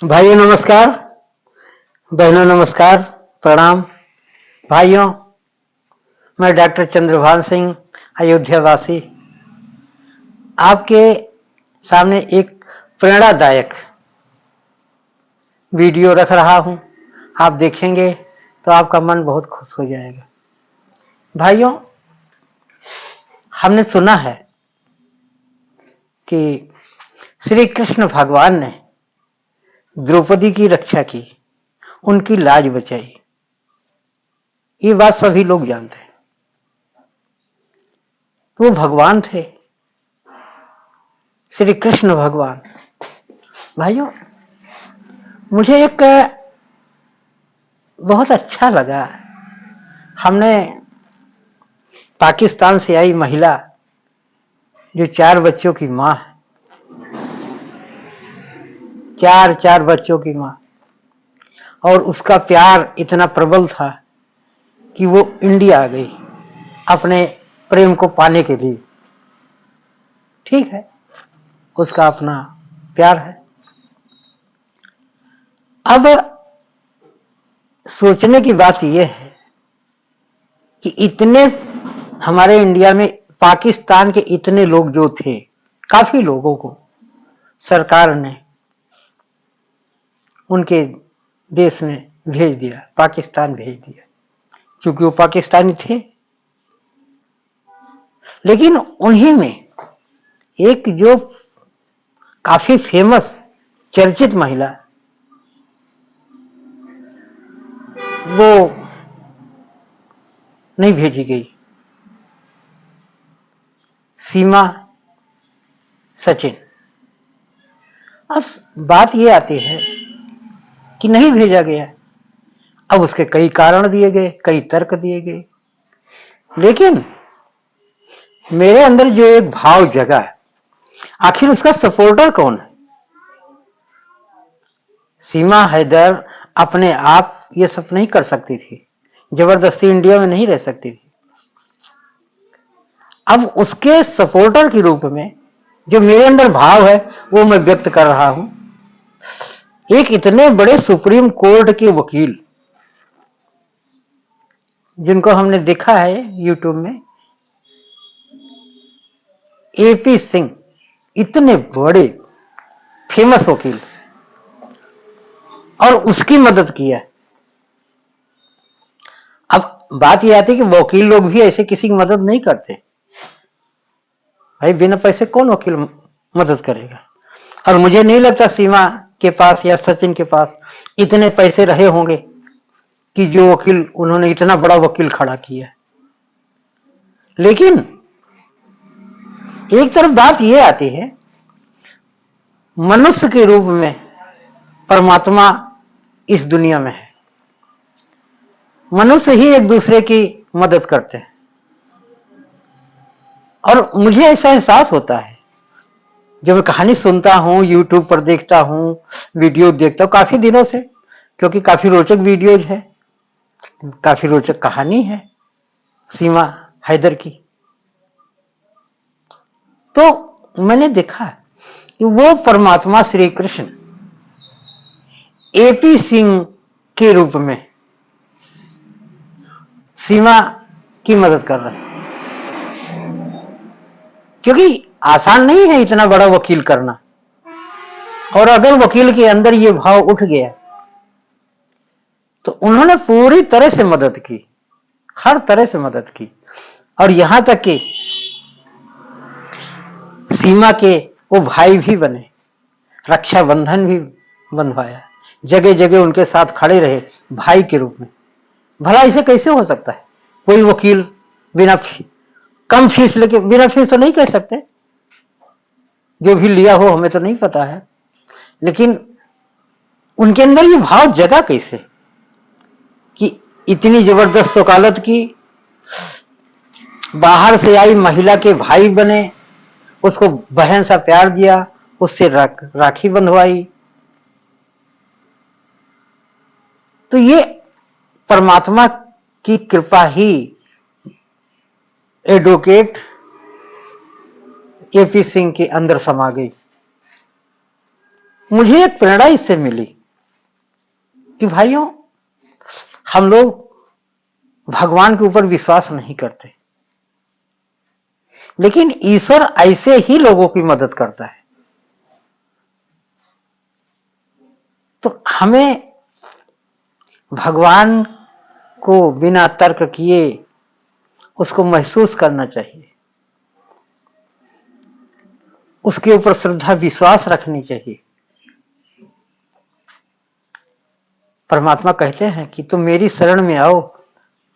भाइयों नमस्कार, बहनों नमस्कार, प्रणाम। भाइयों, मैं डॉक्टर चंद्रभान सिंह, अयोध्या वासी, आपके सामने एक प्रेरणादायक वीडियो रख रहा हूं। आप देखेंगे तो आपका मन बहुत खुश हो जाएगा। भाइयों, हमने सुना है कि श्री कृष्ण भगवान ने द्रौपदी की रक्षा की, उनकी लाज बचाई। ये बात सभी लोग जानते हैं। वो भगवान थे, श्री कृष्ण भगवान। भाइयों, मुझे एक बहुत अच्छा लगा। हमने पाकिस्तान से आई महिला, जो 4 बच्चों की माँ है, 4 बच्चों की माँ, और उसका प्यार इतना प्रबल था कि वो इंडिया आ गई अपने प्रेम को पाने के लिए। ठीक है, उसका अपना प्यार है। अब सोचने की बात यह है कि इतने हमारे इंडिया में पाकिस्तान के इतने लोग जो थे, काफी लोगों को सरकार ने उनके देश में भेज दिया, पाकिस्तान भेज दिया, क्योंकि वो पाकिस्तानी थे। लेकिन उन्हीं में एक जो काफी फेमस चर्चित महिला, वो नहीं भेजी गई, सीमा सचिन। अब बात ये आती है कि नहीं भेजा गया। अब उसके कई कारण दिए गए, कई तर्क दिए गए, लेकिन मेरे अंदर जो एक भाव जगा, आखिर उसका सपोर्टर कौन है? सीमा हैदर अपने आप ये सब नहीं कर सकती थी, जबरदस्ती इंडिया में नहीं रह सकती थी। अब उसके सपोर्टर के रूप में जो मेरे अंदर भाव है, वो मैं व्यक्त कर रहा हूं। एक इतने बड़े सुप्रीम कोर्ट के वकील, जिनको हमने देखा है यूट्यूब में, एपी सिंह, इतने बड़े फेमस वकील, और उसकी मदद किया। अब बात यह आती है कि वकील लोग भी ऐसे किसी की मदद नहीं करते। भाई, बिना पैसे कौन वकील मदद करेगा? और मुझे नहीं लगता सीमा के पास या सचिन के पास इतने पैसे रहे होंगे कि जो वकील उन्होंने इतना बड़ा वकील खड़ा किया। लेकिन एक तरफ बात यह आती है, मनुष्य के रूप में परमात्मा इस दुनिया में है। मनुष्य ही एक दूसरे की मदद करते हैं। और मुझे ऐसा एहसास होता है, जब मैं कहानी सुनता हूं, यूट्यूब पर देखता हूं, वीडियो देखता हूं काफी दिनों से, क्योंकि काफी रोचक वीडियोज है, काफी रोचक कहानी है सीमा हैदर की। तो मैंने देखा कि वो परमात्मा श्री कृष्ण एपी सिंह के रूप में सीमा की मदद कर रहे हैं, क्योंकि आसान नहीं है इतना बड़ा वकील करना। और अगर वकील के अंदर ये भाव उठ गया तो उन्होंने पूरी तरह से मदद की, हर तरह से मदद की। और यहां तक कि सीमा के वो भाई भी बने, रक्षाबंधन भी बंधवाया, जगह जगह उनके साथ खड़े रहे भाई के रूप में। भला इसे कैसे हो सकता है? कोई वकील बिना कम फीस लेके, बिना फीस तो नहीं कह सकते, जो भी लिया हो हमें तो नहीं पता है, लेकिन उनके अंदर ये भाव जगा कैसे कि इतनी जबरदस्त वकालत की, बाहर से आई महिला के भाई बने, उसको बहन सा प्यार दिया, उससे राखी बंधवाई। तो ये परमात्मा की कृपा ही एडवोकेट एपी सिंह के अंदर समा गई। मुझे एक प्रेरणा इससे मिली कि भाइयों, हम लोग भगवान के ऊपर विश्वास नहीं करते, लेकिन ईश्वर ऐसे ही लोगों की मदद करता है। तो हमें भगवान को बिना तर्क किए उसको महसूस करना चाहिए, उसके ऊपर श्रद्धा विश्वास रखनी चाहिए। परमात्मा कहते हैं कि तुम मेरी शरण में आओ,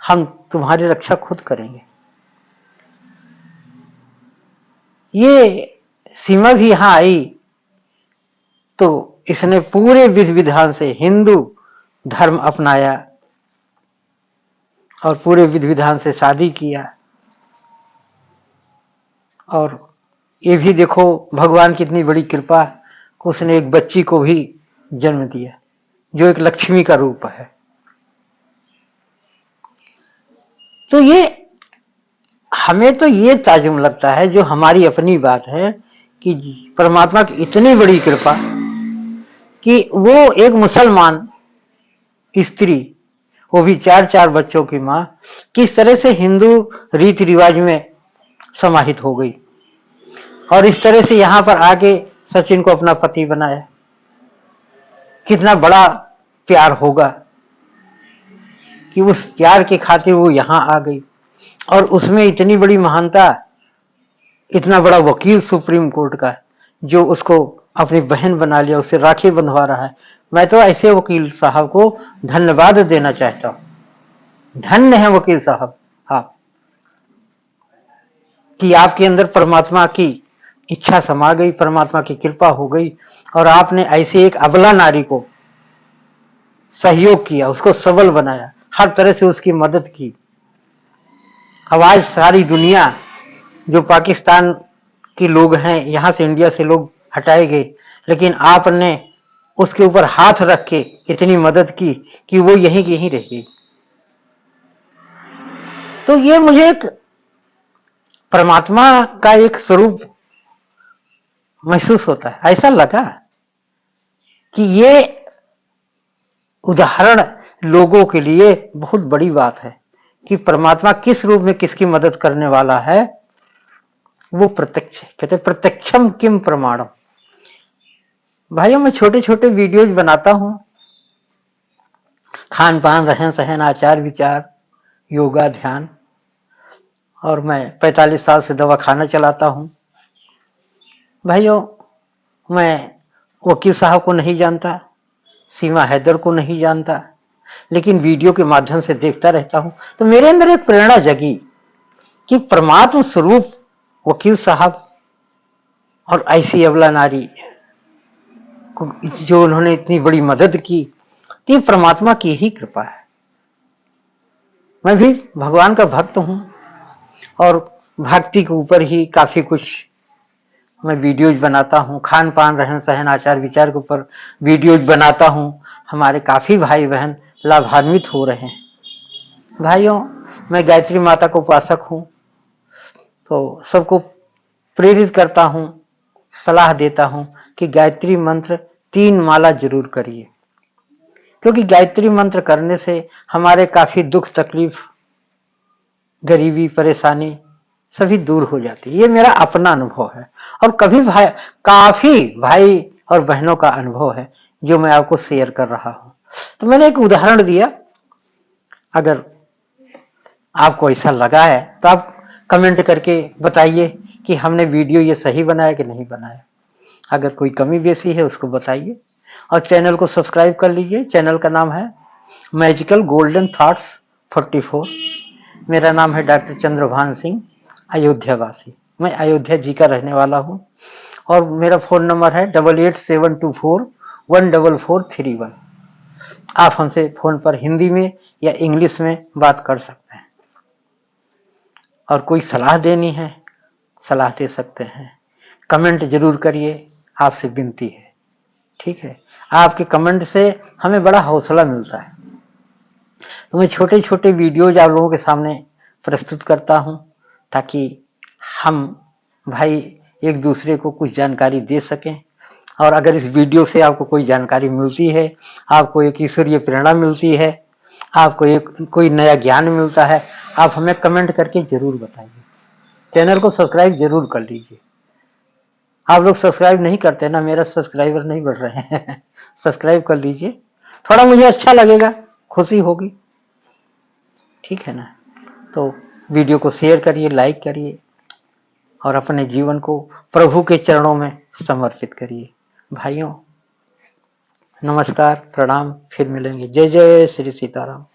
हम तुम्हारी रक्षा खुद करेंगे। ये सीमा भी यहां आई तो इसने पूरे विधि विधान से हिंदू धर्म अपनाया और पूरे विधि विधान से शादी किया। और ये भी देखो भगवान की इतनी बड़ी कृपा, उसने एक बच्ची को भी जन्म दिया जो एक लक्ष्मी का रूप है। तो ये हमें तो ये ताजुब लगता है, जो हमारी अपनी बात है, कि परमात्मा की इतनी बड़ी कृपा कि वो एक मुसलमान स्त्री, वो भी 4-4 बच्चों की मां, किस तरह से हिंदू रीति रिवाज में समाहित हो गई और इस तरह से यहां पर आके सचिन को अपना पति बनाया। कितना बड़ा प्यार होगा कि उस प्यार के खातिर वो यहां आ गई, और उसमें इतनी बड़ी महानता, इतना बड़ा वकील सुप्रीम कोर्ट का जो उसको अपनी बहन बना लिया, उससे राखी बंधवा रहा है। मैं तो ऐसे वकील साहब को धन्यवाद देना चाहता हूं। धन्य है वकील साहब आप, कि आपके अंदर परमात्मा की इच्छा समा गई, परमात्मा की कृपा हो गई और आपने ऐसे एक अबला नारी को सहयोग किया, उसको सबल बनाया, हर तरह से उसकी मदद की। अब आज सारी दुनिया, जो पाकिस्तान के लोग हैं, यहां से इंडिया से लोग हटाए गए, लेकिन आपने उसके ऊपर हाथ रख के इतनी मदद की कि वो यहीं की यहीं रह गई। तो ये मुझे एक परमात्मा का एक स्वरूप महसूस होता है। ऐसा लगा कि ये उदाहरण लोगों के लिए बहुत बड़ी बात है कि परमात्मा किस रूप में किसकी मदद करने वाला है, वो प्रत्यक्ष है। कहते प्रत्यक्षम किम प्रमाणम। भाइयों, मैं छोटे छोटे वीडियोज बनाता हूं, खान पान, रहन सहन, आचार विचार, योगा, ध्यान, और मैं 45 साल से दवा खाना चलाता हूं। भाइयों, मैं वकील साहब को नहीं जानता, सीमा हैदर को नहीं जानता, लेकिन वीडियो के माध्यम से देखता रहता हूं तो मेरे अंदर एक प्रेरणा जगी कि परमात्मा स्वरूप वकील साहब और ऐसी अबला नारी जो उन्होंने इतनी बड़ी मदद की, तो ये परमात्मा की ही कृपा है। मैं भी भगवान का भक्त हूं और भक्ति के ऊपर ही काफी कुछ मैं वीडियोज बनाता हूं, खान पान, रहन सहन, आचार विचार के ऊपर वीडियोज बनाता हूं। हमारे काफी भाई बहन लाभान्वित हो रहे हैं। भाइयों, मैं गायत्री माता का उपासक हूं, तो सबको प्रेरित करता हूं, सलाह देता हूं कि गायत्री मंत्र 3 माला जरूर करिए, क्योंकि गायत्री मंत्र करने से हमारे काफी दुख तकलीफ, गरीबी, परेशानी सभी दूर हो जाती है। ये मेरा अपना अनुभव है और काफी भाई और बहनों का अनुभव है जो मैं आपको शेयर कर रहा हूं। तो मैंने एक उदाहरण दिया, अगर आपको ऐसा लगा है तो आप कमेंट करके बताइए कि हमने वीडियो ये सही बनाया कि नहीं बनाया। अगर कोई कमी बेसी है उसको बताइए और चैनल को सब्सक्राइब कर लीजिए। चैनल का नाम है मैजिकल गोल्डन थॉट्स 44। मेरा नाम है डॉक्टर चंद्रभान सिंह, अयोध्या वासी। मैं अयोध्या जी का रहने वाला हूं और मेरा फोन नंबर है 8872414431। आप हमसे फोन पर हिंदी में या इंग्लिश में बात कर सकते हैं और कोई सलाह देनी है, सलाह दे सकते हैं। कमेंट जरूर करिए, आपसे विनती है, ठीक है। आपके कमेंट से हमें बड़ा हौसला मिलता है। तो मैं छोटे छोटे वीडियोज आप लोगों के सामने प्रस्तुत करता हूं ताकि हम भाई एक दूसरे को कुछ जानकारी दे सकें और अगर इस वीडियो से आपको कोई जानकारी मिलती है, आपको एक ईश्वरीय प्रेरणा मिलती है, आपको एक कोई नया ज्ञान मिलता है, आप हमें कमेंट करके जरूर बताइए। चैनल को सब्सक्राइब जरूर कर लीजिए। आप लोग सब्सक्राइब नहीं करते ना, मेरा सब्सक्राइबर नहीं बढ़ रहे हैं। सब्सक्राइब कर लीजिए, थोड़ा मुझे अच्छा लगेगा, खुशी होगी, ठीक है ना। तो वीडियो को शेयर करिए, लाइक करिए और अपने जीवन को प्रभु के चरणों में समर्पित करिए। भाइयों नमस्कार, प्रणाम, फिर मिलेंगे। जय जय श्री सीताराम।